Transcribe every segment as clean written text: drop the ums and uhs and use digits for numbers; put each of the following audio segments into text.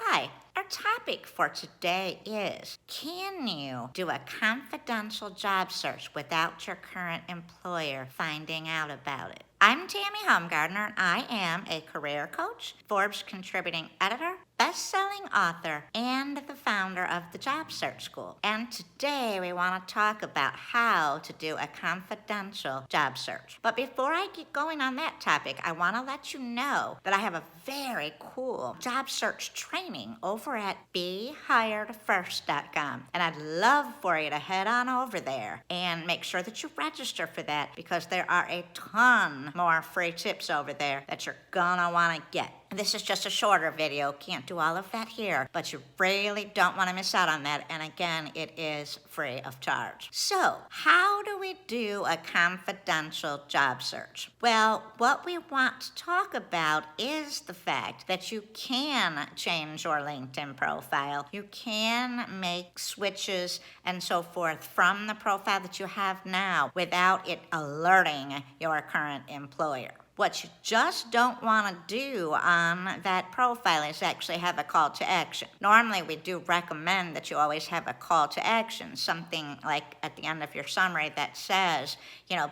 Hi, our topic for today is, can you do a confidential job search without your current employer finding out about it? I'm Tammy Humgardner, and I am a career coach, Forbes contributing editor, best-selling author, and the founder of the Job Search School. And today we want to talk about how to do a confidential job search. But before I get going on that topic, I want to let you know that I have a very cool job search training over at behiredfirst.com. And I'd love for you to head on over there and make sure that you register for that, because there are a ton more free tips over there that you're gonna want to get. This is just a shorter video, can't do all of that here, but you really don't want to miss out on that. And again, it is free of charge. So, how do we do a confidential job search? Well, what we want to talk about is the fact that you can change your LinkedIn profile. You can make switches and so forth from the profile that you have now without it alerting your current employer. What you just don't want to do on that profile is actually have a call to action. Normally, we do recommend that you always have a call to action, something like at the end of your summary that says,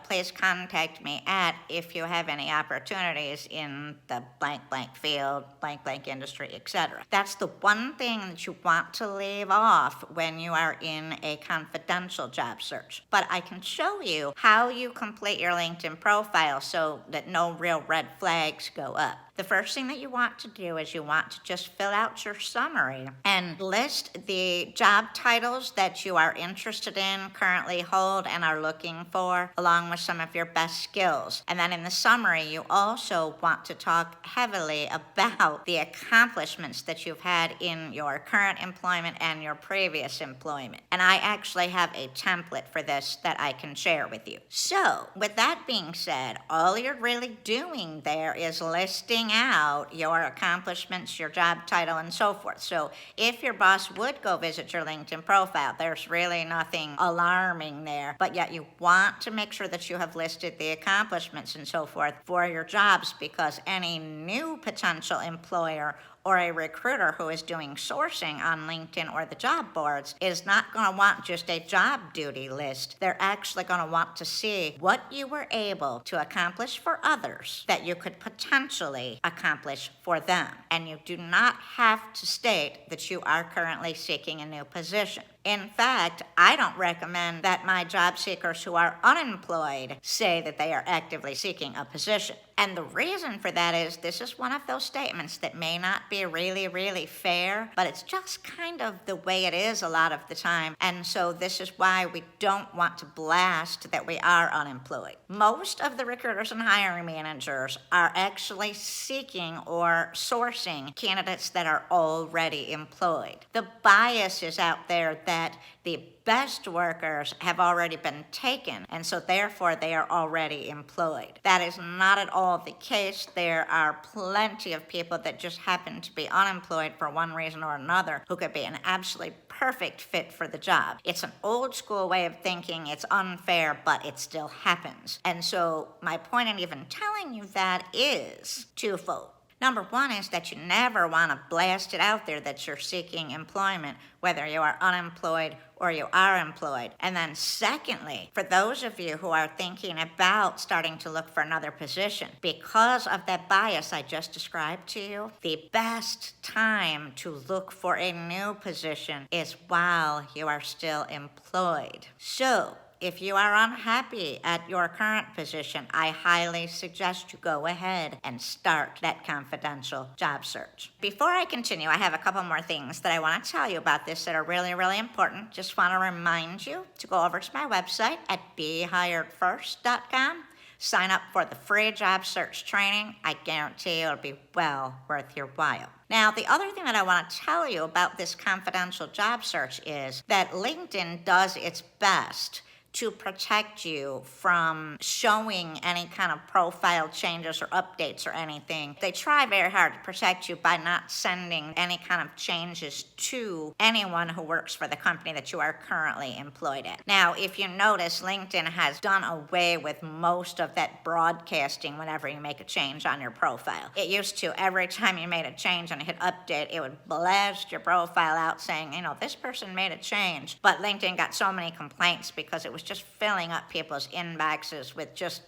please contact me at if you have any opportunities in the blank blank field, blank blank industry, etc. That's the one thing that you want to leave off when you are in a confidential job search. But I can show you how you complete your LinkedIn profile so that no real red flags go up. The first thing that you want to do is you want to just fill out your summary and list the job titles that you are interested in, currently hold, and are looking for, along with some of your best skills. And then in the summary, you also want to talk heavily about the accomplishments that you've had in your current employment and your previous employment. And I actually have a template for this that I can share with you. So, with that being said, all you're really doing there is listing out your accomplishments, your job title, and so forth. So if your boss would go visit your LinkedIn profile, there's really nothing alarming there, but yet you want to make sure that you have listed the accomplishments and so forth for your jobs, because any new potential employer or a recruiter who is doing sourcing on LinkedIn or the job boards is not going to want just a job duty list. They're actually going to want to see what you were able to accomplish for others that you could potentially accomplish for them. And you do not have to state that you are currently seeking a new position. In fact, I don't recommend that my job seekers who are unemployed say that they are actively seeking a position. And the reason for that is this is one of those statements that may not be really, really fair, but it's just kind of the way it is a lot of the time. And so this is why we don't want to blast that we are unemployed. Most of the recruiters and hiring managers are actually seeking or sourcing candidates that are already employed. The bias is out there that the best workers have already been taken, and so therefore they are already employed. That is not at all the case. There are plenty of people that just happen to be unemployed for one reason or another who could be an absolutely perfect fit for the job. It's an old school way of thinking. It's unfair, but it still happens. And so my point in even telling you that is twofold. Number one is that you never want to blast it out there that you're seeking employment, whether you are unemployed or you are employed. And then secondly, for those of you who are thinking about starting to look for another position, because of that bias I just described to you, the best time to look for a new position is while you are still employed. So, if you are unhappy at your current position, I highly suggest you go ahead and start that confidential job search. Before I continue, I have a couple more things that I want to tell you about this that are really, really important. Just want to remind you to go over to my website at behiredfirst.com. Sign up for the free job search training. I guarantee it'll be well worth your while. Now, the other thing that I want to tell you about this confidential job search is that LinkedIn does its best to protect you from showing any kind of profile changes or updates or anything. They try very hard to protect you by not sending any kind of changes to anyone who works for the company that you are currently employed at. Now, if you notice, LinkedIn has done away with most of that broadcasting whenever you make a change on your profile. It used to, every time you made a change and hit update, it would blast your profile out saying, this person made a change. But LinkedIn got so many complaints because it was just filling up people's inboxes with just,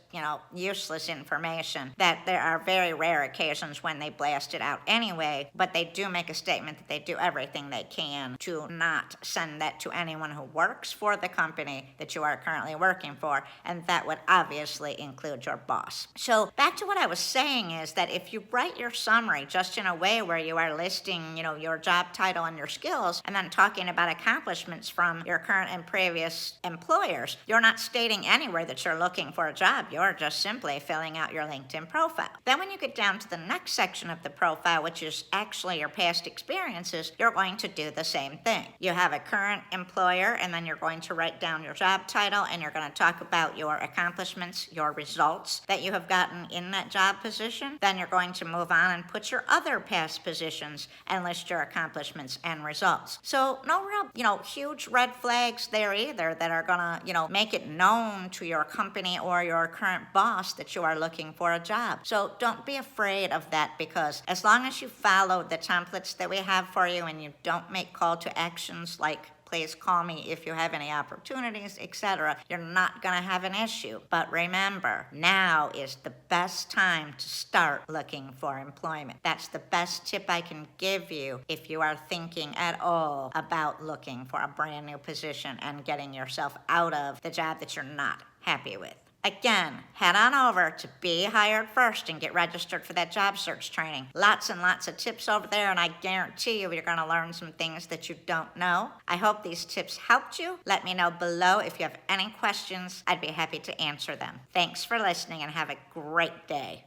useless information that there are very rare occasions when they blast it out anyway, but they do make a statement that they do everything they can to not send that to anyone who works for the company that you are currently working for, and that would obviously include your boss. So back to what I was saying is that if you write your summary just in a way where you are listing, your job title and your skills, and then talking about accomplishments from your current and previous employers, you're not stating anywhere that you're looking for a job. You're just simply filling out your LinkedIn profile. Then when you get down to the next section of the profile, which is actually your past experiences, you're going to do the same thing. You have a current employer, and then you're going to write down your job title, and you're going to talk about your accomplishments, your results that you have gotten in that job position. Then you're going to move on and put your other past positions and list your accomplishments and results. So no real, huge red flags there either that are gonna, make it known to your company or your current boss that you are looking for a job. So don't be afraid of that, because as long as you follow the templates that we have for you and you don't make call to actions like please call me if you have any opportunities, etc., you're not going to have an issue. But remember, now is the best time to start looking for employment. That's the best tip I can give you if you are thinking at all about looking for a brand new position and getting yourself out of the job that you're not happy with. Again, head on over to Be Hired First and get registered for that job search training. Lots and lots of tips over there, and I guarantee you're going to learn some things that you don't know. I hope these tips helped you. Let me know below if you have any questions. I'd be happy to answer them. Thanks for listening, and have a great day.